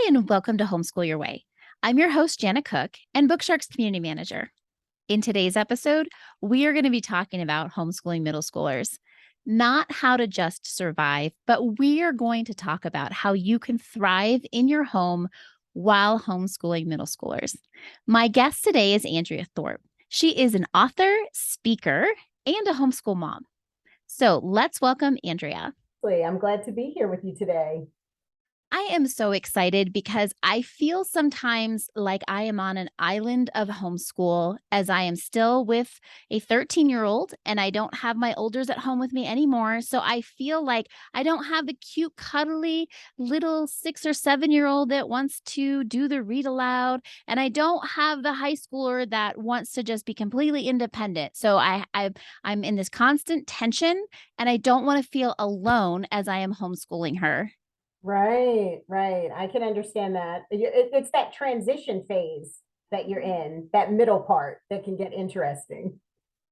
and welcome to Homeschool Your Way. I'm your host, Jana Cook, and Bookshark's community manager. In today's episode, we are going to be talking about homeschooling middle schoolers, not how to just survive, but we are going to talk about how you can thrive in your home while homeschooling middle schoolers. My guest today is Andrea Thorpe. She is an author, speaker, and a homeschool mom. So let's welcome Andrea. I'm glad to be here with you today. I am so excited because I feel sometimes like I am on an island of homeschool as I am still with a 13-year-old and I don't have my olders at home with me anymore. So I feel like I don't have the cute, cuddly little 6 or 7-year-old that wants to do the read aloud. And I don't have the high schooler that wants to just be completely independent. So I'm in this constant tension and I don't want to feel alone as I am homeschooling her. Right. I can understand that. It's that transition phase that you're in, that middle part that can get interesting.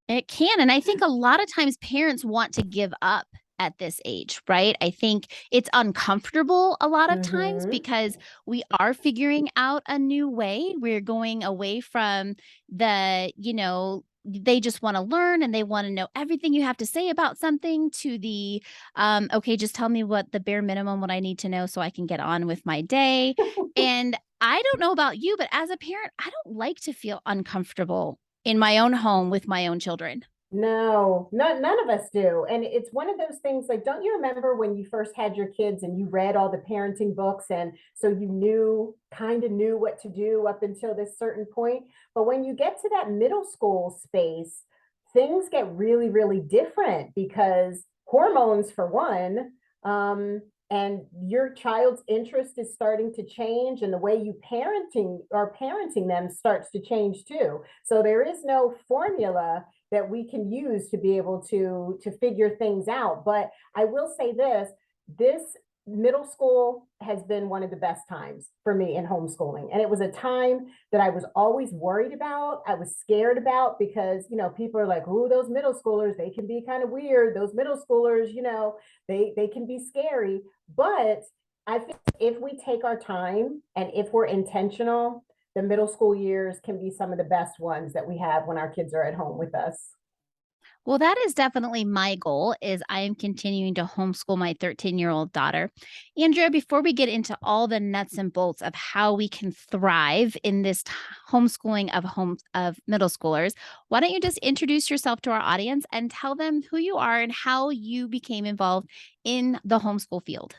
It can. And I think a lot of times parents want to give up at this age, right? I think it's uncomfortable a lot of times Mm-hmm. because we are figuring out a new way. We're going away from they just want to learn and they want to know everything you have to say about something to the okay, just tell me what the bare minimum what I need to know so I can get on with my day. And I don't know about you, but as a parent, I don't like to feel uncomfortable in my own home with my own children. No, none of us do. And it's one of those things like, don't you remember when you first had your kids and you read all the parenting books? And so you kind of knew what to do up until this certain point. But when you get to that middle school space, things get really, really different because hormones, for one, and your child's interest is starting to change, and the way you parenting them starts to change too. So there is no formula that we can use to be able to figure things out. But I will say this middle school has been one of the best times for me in homeschooling. And it was a time that I was always worried about. I was scared about because, people are like, oh, those middle schoolers, they can be kind of weird. Those middle schoolers, they can be scary. But I think if we take our time and if we're intentional, the middle school years can be some of the best ones that we have when our kids are at home with us. Well, that is definitely my goal is I am continuing to homeschool my 13-year-old daughter. Andrea, before we get into all the nuts and bolts of how we can thrive in this homeschooling of middle schoolers, why don't you just introduce yourself to our audience and tell them who you are and how you became involved in the homeschool field?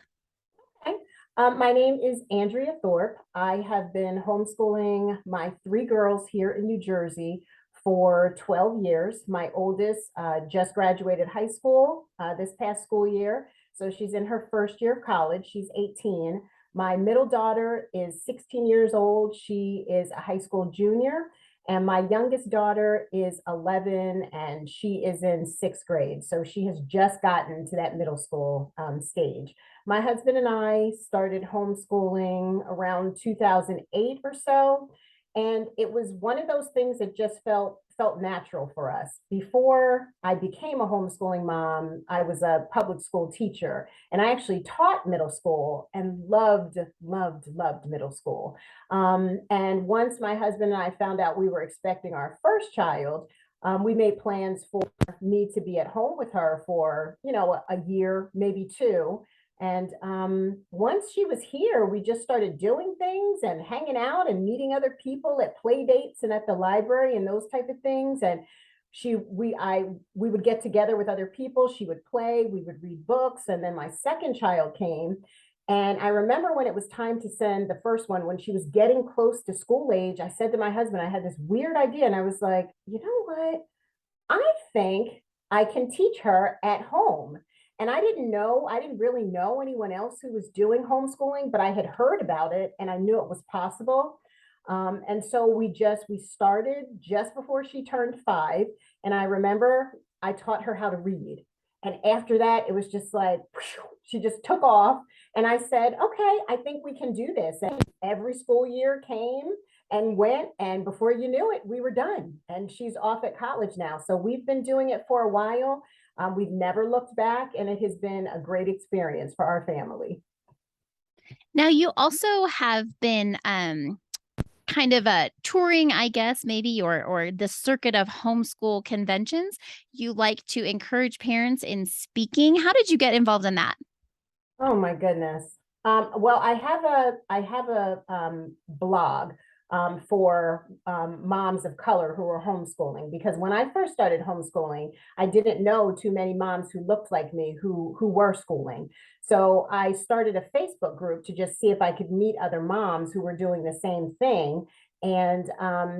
Okay. My name is Andrea Thorpe. I have been homeschooling my three girls here in New Jersey for 12 years. My oldest just graduated high school this past school year. So she's in her first year of college. She's 18. My middle daughter is 16 years old. She is a high school junior. And my youngest daughter is 11 and she is in sixth grade. So she has just gotten to that middle school stage. My husband and I started homeschooling around 2008 or so. And it was one of those things that just felt natural for us. Before I became a homeschooling mom, I was a public school teacher and I actually taught middle school and loved middle school. And once my husband and I found out we were expecting our first child, we made plans for me to be at home with her for, a year, maybe two. And once she was here, we just started doing things and hanging out and meeting other people at play dates and at the library and those type of things. And we would get together with other people. She would play, we would read books. And then my second child came. And I remember when it was time to send the first one, when she was getting close to school age, I said to my husband, I had this weird idea. And I was like, you know what? I think I can teach her at home. And I didn't really know anyone else who was doing homeschooling, but I had heard about it and I knew it was possible. And so we started just before she turned 5. And I remember I taught her how to read. And after that, it was just like, she just took off. And I said, okay, I think we can do this. And every school year came and went. And before you knew it, we were done. And she's off at college now. So we've been doing it for a while. We've never looked back, and it has been a great experience for our family. Now you also have been kind of touring, I guess, maybe, or the circuit of homeschool conventions. You like to encourage parents in speaking. How did you get involved in that? Oh my goodness. Well, I have a blog for moms of color who are homeschooling, because when I first started homeschooling, I didn't know too many moms who looked like me who were schooling. So I started a Facebook group to just see if I could meet other moms who were doing the same thing. And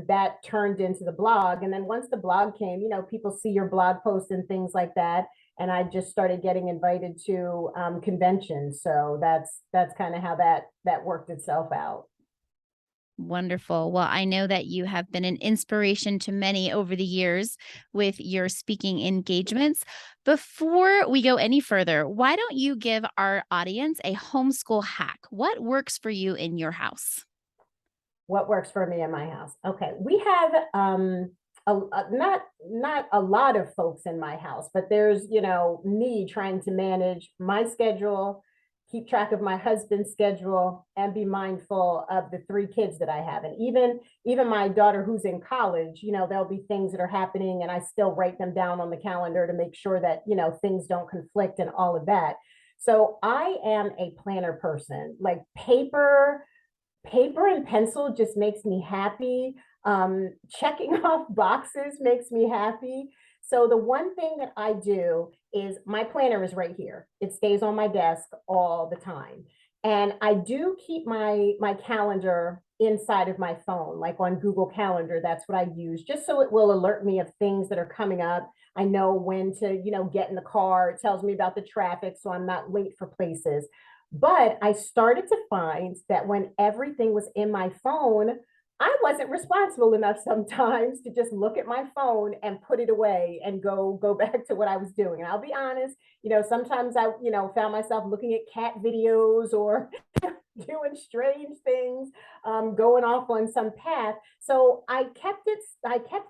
that turned into the blog. And then once the blog came, people see your blog posts and things like that, and I just started getting invited to conventions. So that's kind of how that worked itself out. Wonderful. Well, I know that you have been an inspiration to many over the years with your speaking engagements. Before we go any further, why don't you give our audience a homeschool hack? What works for you in your house? What works for me in my house? Okay, we have not a lot of folks in my house, but there's me trying to manage my schedule, keep track of my husband's schedule, and be mindful of the three kids that I have. And even my daughter who's in college, there'll be things that are happening, and I still write them down on the calendar to make sure that things don't conflict and all of that. So I am a planner person, like paper and pencil just makes me happy. Checking off boxes makes me happy. So the one thing that I do is my planner is right here. It stays on my desk all the time. And I do keep my calendar inside of my phone, like on Google Calendar. That's what I use, just so it will alert me of things that are coming up. I know when to, get in the car. It tells me about the traffic, so I'm not late for places. But I started to find that when everything was in my phone, I wasn't responsible enough sometimes to just look at my phone and put it away and go back to what I was doing. And I'll be honest, sometimes I, found myself looking at cat videos or doing strange things, going off on some path. So I kept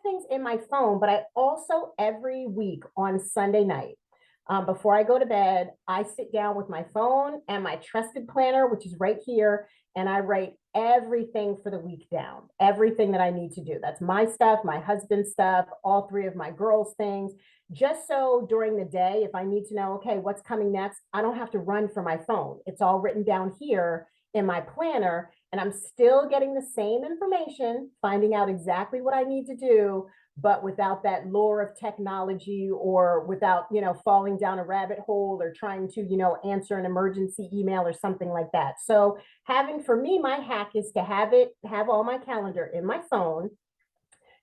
things in my phone, but I also every week on Sunday night, before I go to bed, I sit down with my phone and my trusted planner, which is right here, and I write everything for the week down, everything that I need to do. That's my stuff, my husband's stuff, all three of my girls' things. Just so during the day, if I need to know, okay, what's coming next, I don't have to run for my phone. It's all written down here in my planner, and I'm still getting the same information, finding out exactly what I need to do, but without that lure of technology, or without falling down a rabbit hole or trying to answer an emergency email or something like that. So having, for me, my hack is to have all my calendar in my phone,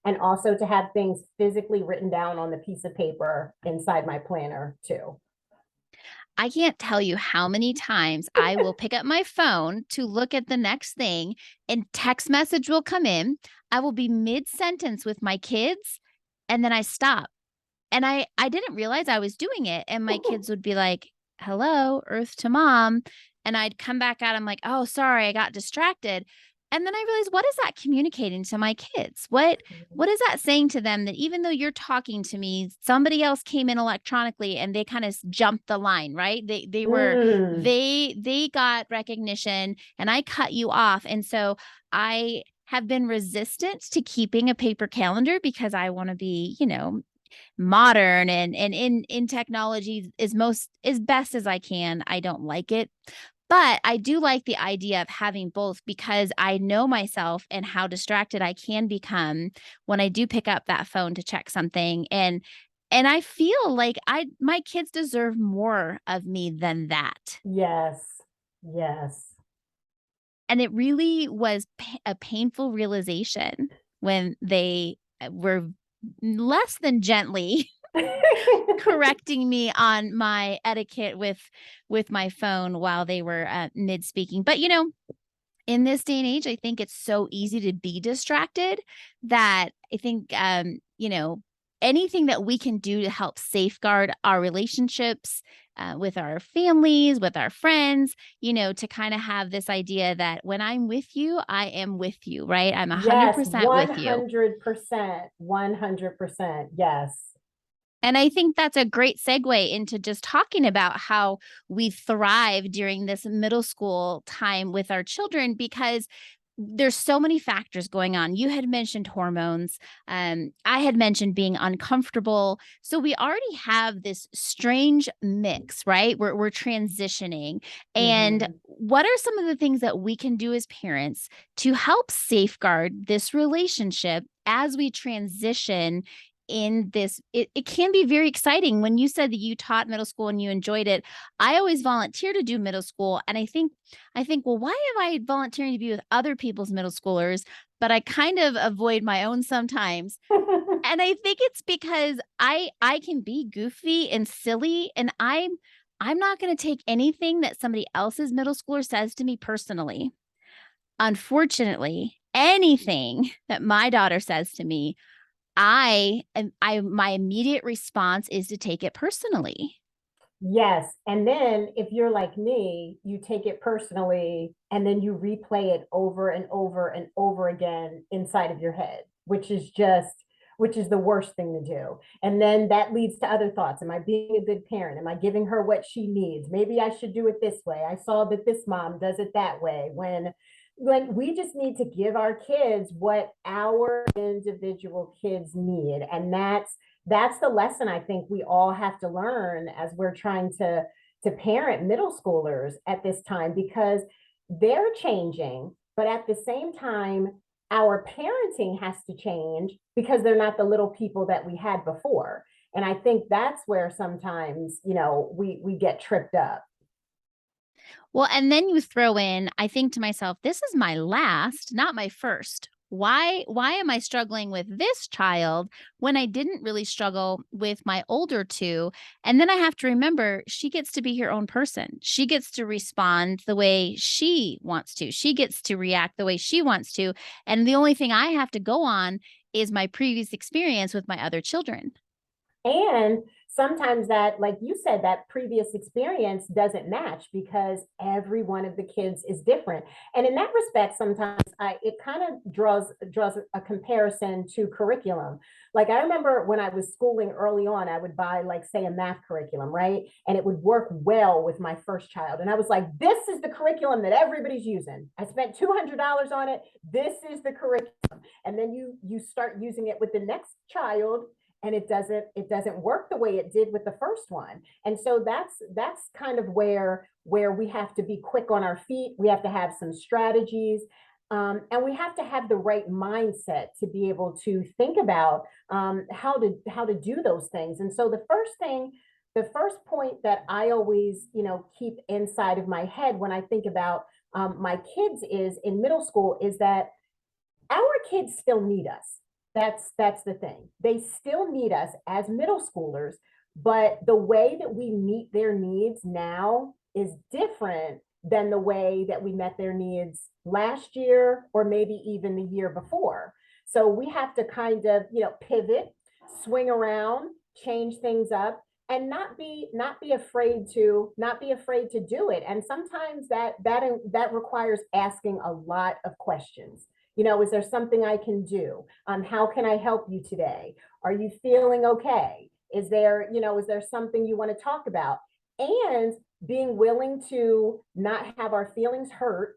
and also to have things physically written down on the piece of paper inside my planner too. I can't tell you how many times I will pick up my phone to look at the next thing and text message will come in. I will be mid sentence with my kids and then I stop. And I didn't realize I was doing it, and my kids would be like, "Hello, Earth to mom," and I'd come back out, I'm like, "Oh, sorry, I got distracted." And then I realized, what is that communicating to my kids? What is that saying to them, that even though you're talking to me, somebody else came in electronically and they kind of jumped the line, right? Mm, They got recognition and I cut you off. And so I have been resistant to keeping a paper calendar because I want to be, modern and in technology as best as I can. I don't like it. But I do like the idea of having both because I know myself and how distracted I can become when I do pick up that phone to check something, and I feel like I my kids deserve more of me than that. yes, yes. And it really was a painful realization when they were less than gently correcting me on my etiquette with my phone while they were, mid speaking. But, in this day and age, I think it's so easy to be distracted that I think, anything that we can do to help safeguard our relationships, with our families, with our friends, to kind of have this idea that when I'm with you, I am with you, right? I'm Yes, 100% with you. 100%. 100%. Yes. And I think that's a great segue into just talking about how we thrive during this middle school time with our children because there's so many factors going on. You had mentioned hormones. I had mentioned being uncomfortable. So we already have this strange mix, right? We're transitioning. And Mhm. what are some of the things that we can do as parents to help safeguard this relationship as we transition in this it can be very exciting. When you said that you taught middle school and you enjoyed it, I always volunteer to do middle school, and I think, well, why am I volunteering to be with other people's middle schoolers, but I kind of avoid my own sometimes. And I think it's because I can be goofy and silly, and I'm not going to take anything that somebody else's middle schooler says to me personally. Unfortunately, anything that my daughter says to me, I my immediate response is to take it personally. Yes, and then if you're like me, you take it personally and then you replay it over and over and over again inside of your head, which is the worst thing to do. And then that leads to other thoughts. Am I being a good parent? Am I giving her what she needs? Maybe I should do it this way. I saw that this mom does it that way. When we just need to give our kids what our individual kids need, and that's the lesson I think we all have to learn as we're trying to parent middle schoolers at this time, because they're changing, but at the same time our parenting has to change because they're not the little people that we had before. And I think that's where sometimes, we get tripped up. Well, and then you throw in, I think to myself, this is my last, not my first. Why am I struggling with this child when I didn't really struggle with my older two? And then I have to remember she gets to be her own person. She gets to respond the way she wants to. She gets to react the way she wants to. And the only thing I have to go on is my previous experience with my other children. And sometimes that, like you said, that previous experience doesn't match because every one of the kids is different. And in that respect, sometimes it kind of draws a comparison to curriculum. Like I remember when I was schooling early on, I would buy, like, say, a math curriculum, right? And it would work well with my first child. And I was like, this is the curriculum that everybody's using. I spent $200 on it. This is the curriculum. And then you start using it with the next child, and it doesn't work the way it did with the first one. And so that's kind of where we have to be quick on our feet. We have to have some strategies, and we have to have the right mindset to be able to think about how to do those things. And so the first point that I always, keep inside of my head when I think about my kids is in middle school is that our kids still need us. That's the thing. They still need us as middle schoolers, but the way that we meet their needs now is different than the way that we met their needs last year or maybe even the year before. So we have to kind of, pivot, swing around, change things up, and not be afraid to do it. And sometimes that requires asking a lot of questions. Is there something I can do? How can I help you today? Are you feeling okay? Is there something you want to talk about? And being willing to not have our feelings hurt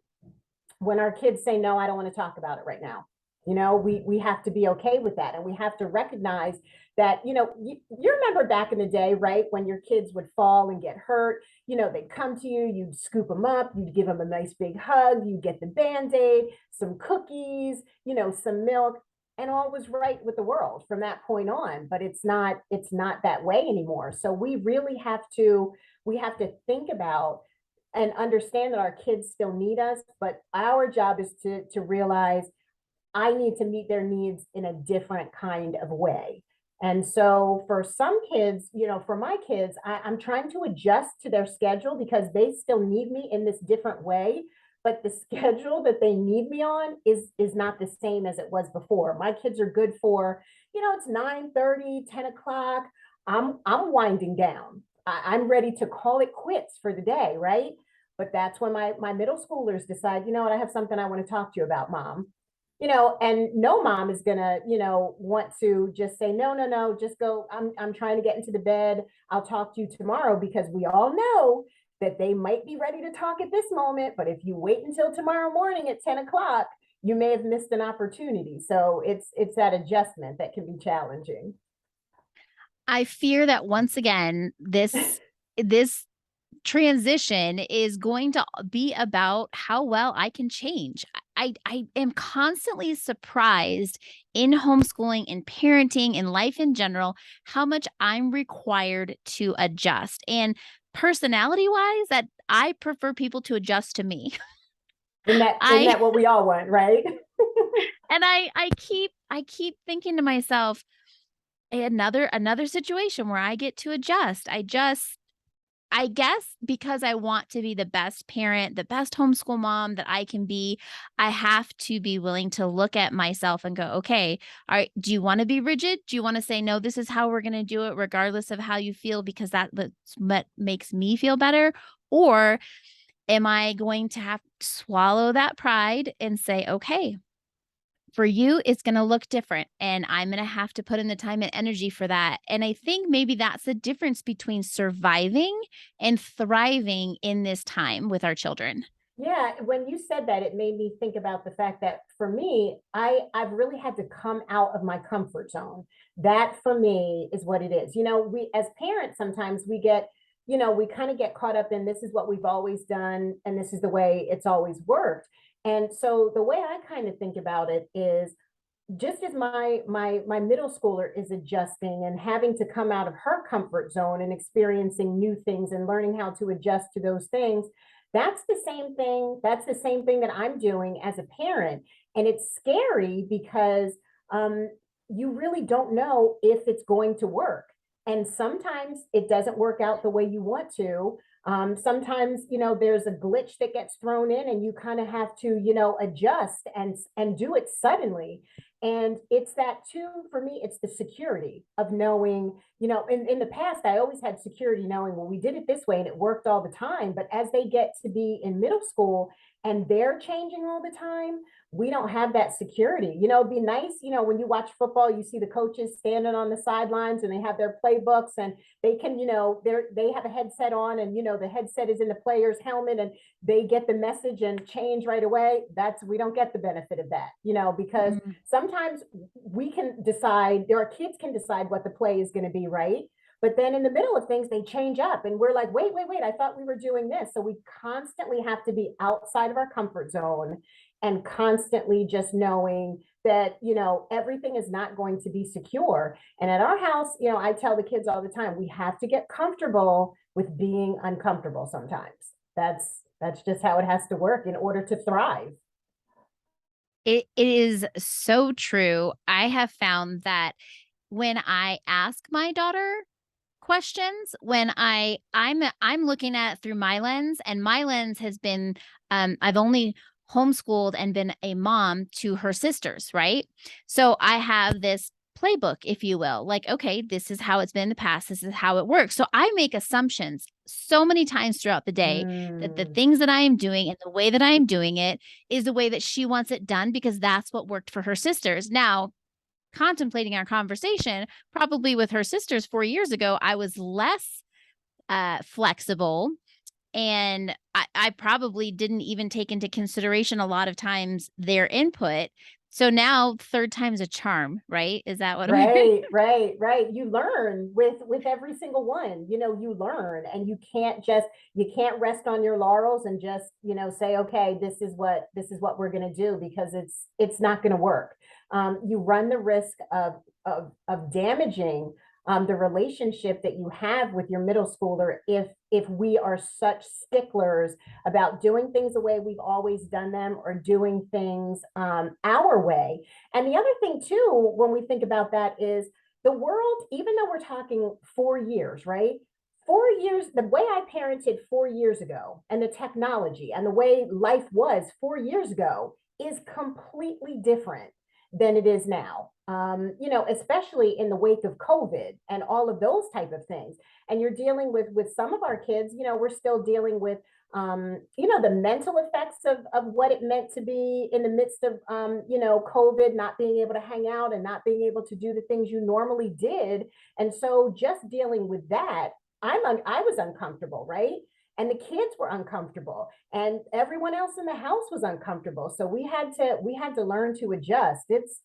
when our kids say, no, I don't want to talk about it right now. We have to be okay with that. And we have to recognize that, you remember back in the day, right? When your kids would fall and get hurt, they'd come to you, you'd scoop them up, you'd give them a nice big hug, you'd get the Band-Aid, some cookies, some milk, and all was right with the world from that point on. But it's not that way anymore. So we have to think about and understand that our kids still need us, but our job is to realize I need to meet their needs in a different kind of way. And so for some kids, for my kids, I'm trying to adjust to their schedule because they still need me in this different way. But the schedule that they need me on is not the same as it was before. My kids are good for, it's 9:30, 10 o'clock. I'm winding down. I'm ready to call it quits for the day, right? But that's when my middle schoolers decide, you know what, I have something I want to talk to you about, mom. and no mom is gonna, want to just say, no, no, no, just go. I'm trying to get into the bed. I'll talk to you tomorrow, because we all know that they might be ready to talk at this moment. But if you wait until tomorrow morning at 10 o'clock, you may have missed an opportunity. So it's that adjustment that can be challenging. I fear that once again, this transition is going to be about how well I can change. I am constantly surprised in homeschooling, in parenting, in life in general, how much I'm required to adjust. And personality wise, that I prefer people to adjust to me. Isn't that isn't I that what we all want, right? and I keep thinking to myself, another situation where I get to adjust. I guess because I want to be the best parent, the best homeschool mom that I can be, I have to be willing to look at myself and go, okay, all right, do you want to be rigid? Do you want to say, no, this is how we're going to do it, regardless of how you feel, because that's what makes me feel better? Or am I going to have to swallow that pride and say, okay, for you, it's gonna look different, and I'm gonna have to put in the time and energy for that, and I think maybe that's the difference between surviving and thriving in this time with our children. Yeah, when you said that, it made me think about the fact that for me, I've really had to come out of my comfort zone. That for me is what it is. We as parents sometimes we get, we kind of get caught up in this is what we've always done and this is the way it's always worked. And so the way I kind of think about it is, just as my middle schooler is adjusting and having to come out of her comfort zone and experiencing new things and learning how to adjust to those things, that's the same thing that I'm doing as a parent. And it's scary because um, you really don't know if it's going to work, and sometimes it doesn't work out the way you want to. Sometimes there's a glitch that gets thrown in, and you kind of have to adjust and do it suddenly. And it's that too, for me, it's the security of knowing, in the past, I always had security knowing, well, we did it this way and it worked all the time. But as they get to be in middle school and they're changing all the time, we don't have that security. It'd be nice, when you watch football, you see the coaches standing on the sidelines and they have their playbooks, and they can, they have a headset on, and the headset is in the player's helmet, and they get the message and change right away. We don't get the benefit of that, because Mm. sometimes we can decide, our kids can decide what the play is going to be, right? But then in the middle of things, they change up, and we're like, wait, wait, wait, I thought we were doing this. So we constantly have to be outside of our comfort zone, and constantly just knowing that, everything is not going to be secure. And at our house, I tell the kids all the time, we have to get comfortable with being uncomfortable sometimes. That's just how it has to work in order to thrive. It is so true. I have found that when I ask my daughter questions, when I'm looking at it through my lens, and my lens has been, I've only homeschooled and been a mom to her sisters, right? So I have this playbook, if you will, like, okay, this is how it's been in the past, this is how it works. So I make assumptions so many times throughout the day that the Mm, things that I am doing and the way that I am doing it is the way that she wants it done, because that's what worked for her sisters. Now, contemplating our conversation, probably with her sisters 4 years ago, I was less flexible, and I probably didn't even take into consideration a lot of times their input. So now third time's a charm, right? Is that what we're right, right, right. You learn with every single one. You learn, and you can't rest on your laurels and just say, okay, this is what we're going to do, because it's not going to work. You run the risk of damaging the relationship that you have with your middle schooler, if we are such sticklers about doing things the way we've always done them, or doing things our way. And the other thing too, when we think about that, is the world, even though we're talking 4 years, right? 4 years, the way I parented 4 years ago, and the technology and the way life was 4 years ago, is completely different than it is now. Especially in the wake of COVID and all of those type of things. And you're dealing with some of our kids, we're still dealing with the mental effects of what it meant to be in the midst of, COVID, not being able to hang out and not being able to do the things you normally did. And so just dealing with that, I was uncomfortable, right? And the kids were uncomfortable and everyone else in the house was uncomfortable. So we had to learn to adjust. It's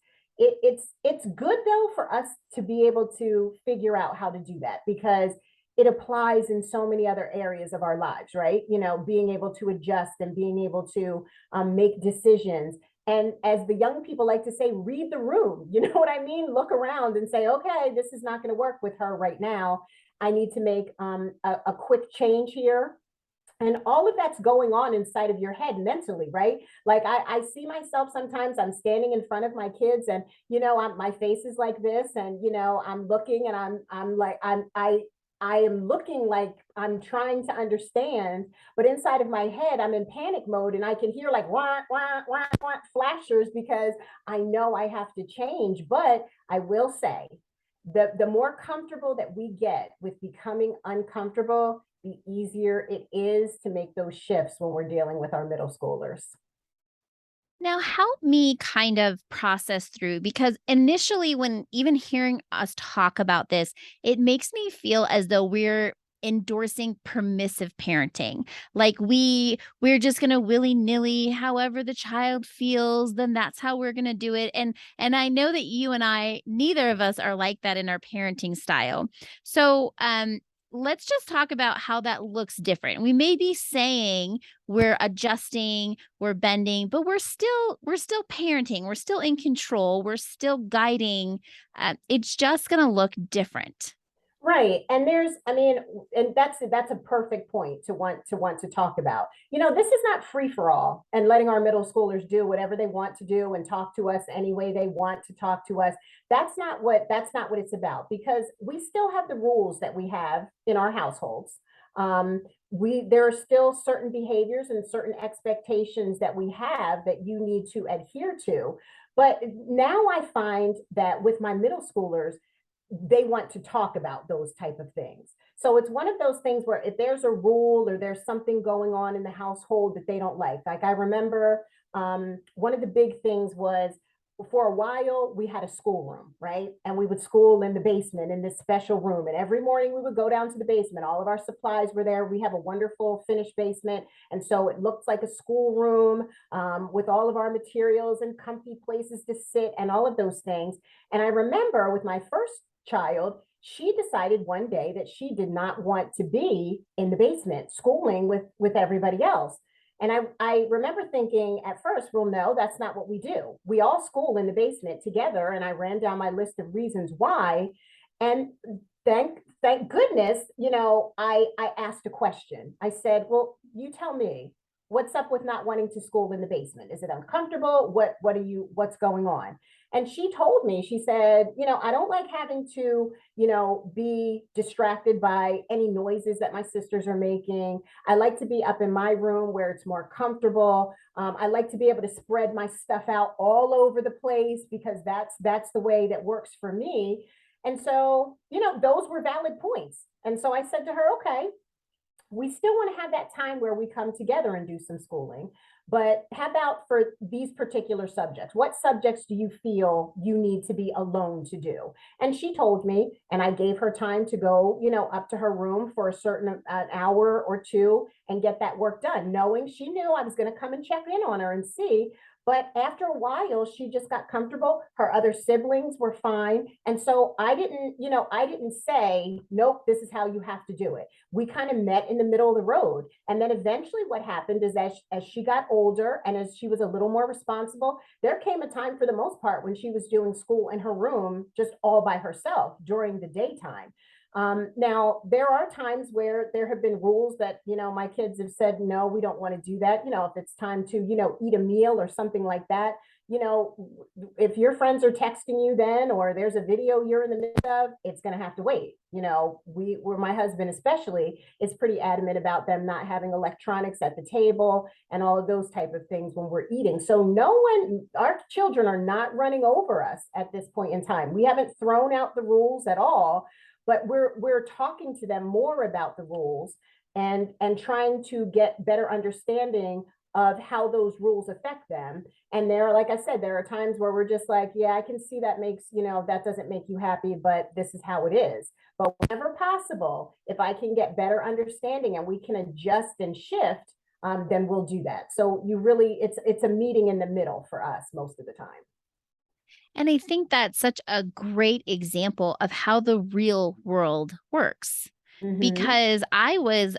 good though for us to be able to figure out how to do that because it applies in so many other areas of our lives, right? Being able to adjust and being able to make decisions. And as the young people like to say, read the room. You know what I mean? Look around and say, okay, this is not going to work with her right now. I need to make a quick change here, and all of that's going on inside of your head mentally, right? Like I see myself sometimes, I'm standing in front of my kids and my face is like this, and I'm looking and I'm like I am looking like I'm trying to understand, but inside of my head I'm in panic mode and I can hear like wah, wah, wah, wah, flashers because I know I have to change. But I will say the more comfortable that we get with becoming uncomfortable, the easier it is to make those shifts when we're dealing with our middle schoolers. Now, help me kind of process through because initially, when even hearing us talk about this, it makes me feel as though we're endorsing permissive parenting. Like we're just going to willy-nilly however the child feels, then that's how we're going to do it. And I know that you and I, neither of us are like that in our parenting style. So, let's just talk about how that looks different. We may be saying we're adjusting, we're bending, but we're still parenting, we're still in control, we're still guiding. It's just going to look different. Right. And and that's a perfect point to want to talk about. This is not free for all and letting our middle schoolers do whatever they want to do and talk to us any way they want to talk to us. That's not what it's about because we still have the rules that we have in our households. We There are still certain behaviors and certain expectations that we have that you need to adhere to. But now I find that with my middle schoolers, they want to talk about those type of things. So it's one of those things where if there's a rule or there's something going on in the household that they don't like I remember one of the big things was for a while we had a schoolroom, right? And we would school in the basement in this special room. And every morning we would go down to the basement. All of our supplies were there. We have a wonderful finished basement. And so it looked like a schoolroom with all of our materials and comfy places to sit and all of those things. And I remember with my first child, she decided one day that she did not want to be in the basement schooling with everybody else. And I remember thinking at first, well, no, that's not what we do. We all school in the basement together. And I ran down my list of reasons why. And thank goodness, I asked a question. I said, well, you tell me, what's up with not wanting to school in the basement? Is it uncomfortable? What's going on? And she told me, she said, I don't like having to, be distracted by any noises that my sisters are making. I like to be up in my room where it's more comfortable. I like to be able to spread my stuff out all over the place because that's the way that works for me. And so, those were valid points. And so I said to her, okay, we still want to have that time where we come together and do some schooling. But how about for these particular subjects? What subjects do you feel you need to be alone to do? And she told me, and I gave her time to go, up to her room for a certain an hour or two and get that work done, knowing she knew I was going to come and check in on her and see. But after a while, she just got comfortable. Her other siblings were fine. And so I didn't say, nope, this is how you have to do it. We kind of met in the middle of the road. And then eventually what happened is as she got older and as she was a little more responsible, there came a time for the most part when she was doing school in her room just all by herself during the daytime. Now, there are times where there have been rules that, my kids have said, no, we don't want to do that. If it's time to, eat a meal or something like that, if your friends are texting you then, or there's a video you're in the midst of, it's going to have to wait. Where my husband especially is pretty adamant about them not having electronics at the table and all of those type of things when we're eating. So our children are not running over us at this point in time. We haven't thrown out the rules at all, but we're talking to them more about the rules and trying to get better understanding of how those rules affect them. And there, like I said, there are times where we're just like, yeah, I can see that makes, that doesn't make you happy, but this is how it is. But whenever possible, if I can get better understanding and we can adjust and shift, then we'll do that. So you really, it's a meeting in the middle for us most of the time. And I think that's such a great example of how the real world works, Mm-hmm. because I was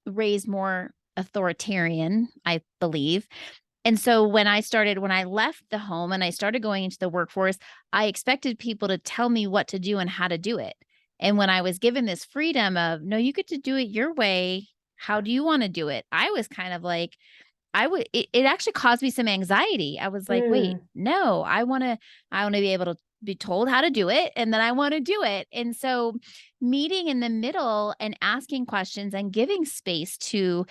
raised more authoritarian, I believe. And so when I left the home and I started going into the workforce, I expected people to tell me what to do and how to do it. And when I was given this freedom of, no, you get to do it your way. How do you want to do it? I was kind of like, it actually caused me some anxiety. I was like, "Wait, Mm, no, I wanna be able to be told how to do it, and then I wanna do it." And so, meeting in the middle and asking questions and giving space to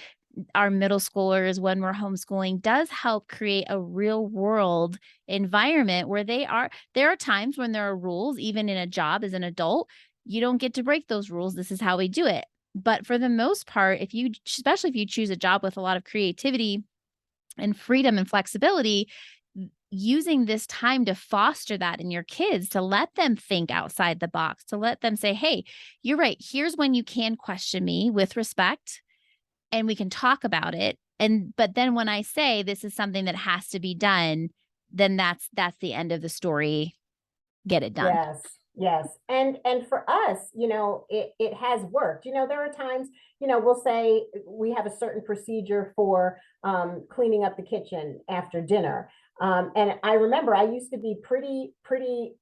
our middle schoolers when we're homeschooling does help create a real world environment where there are times when there are rules, even in a job as an adult, you don't get to break those rules, this is how we do it. But for the most part, if you especially if you choose a job with a lot of creativity and freedom and flexibility, using this time to foster that in your kids, to let them think outside the box, to let them say, "Hey, you're right. Here's when you can question me with respect and we can talk about it. And but then when I say this is something that has to be done, then that's the end of the story. Get it done." yes, yes. And for us, it has worked. There are times, we'll say we have a certain procedure for cleaning up the kitchen after dinner. And I remember I used to be pretty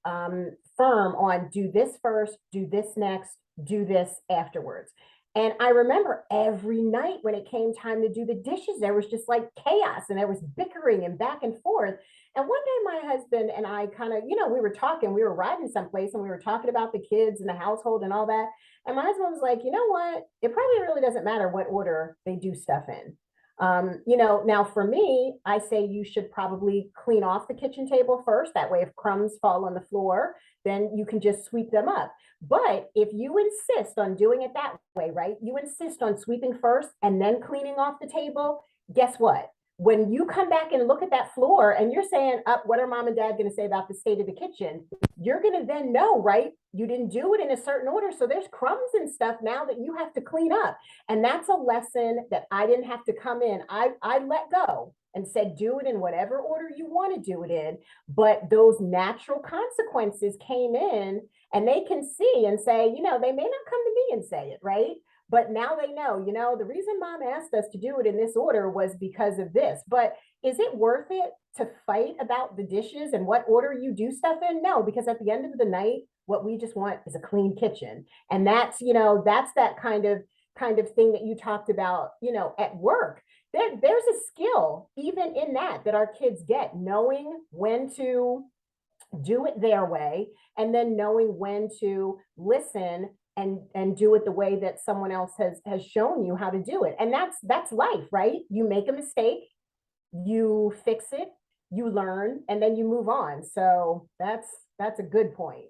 firm on do this first, do this next, do this afterwards. And I remember every night when it came time to do the dishes, there was just like chaos and there was bickering and back and forth. And one day my husband and I kind of, we were talking, we were riding someplace and we were talking about the kids and the household and all that. And my husband was like, you know what? It probably really doesn't matter what order they do stuff in. Now for me, I say you should probably clean off the kitchen table first. That way, if crumbs fall on the floor, then you can just sweep them up. But if you insist on doing it that way, right? You insist on sweeping first and then cleaning off the table. Guess what? When you come back and look at that floor and you're saying, up, what are mom and dad going to say about the state of the kitchen? You're going to then know, right? You didn't do it in a certain order. So there's crumbs and stuff now that you have to clean up. And that's a lesson that I didn't have to come in. I let go and said, do it in whatever order you want to do it in. But those natural consequences came in and they can see and say, they may not come to me and say it, right? But now they know, the reason mom asked us to do it in this order was because of this. But is it worth it to fight about the dishes and what order you do stuff in? No, because at the end of the night, what we just want is a clean kitchen. And that's that kind of thing that you talked about, at work. There's a skill even in that our kids get, knowing when to do it their way and then knowing when to listen and do it the way that someone else has shown you how to do it. And that's life, right? You make a mistake, you fix it, you learn, and then you move on. So that's a good point.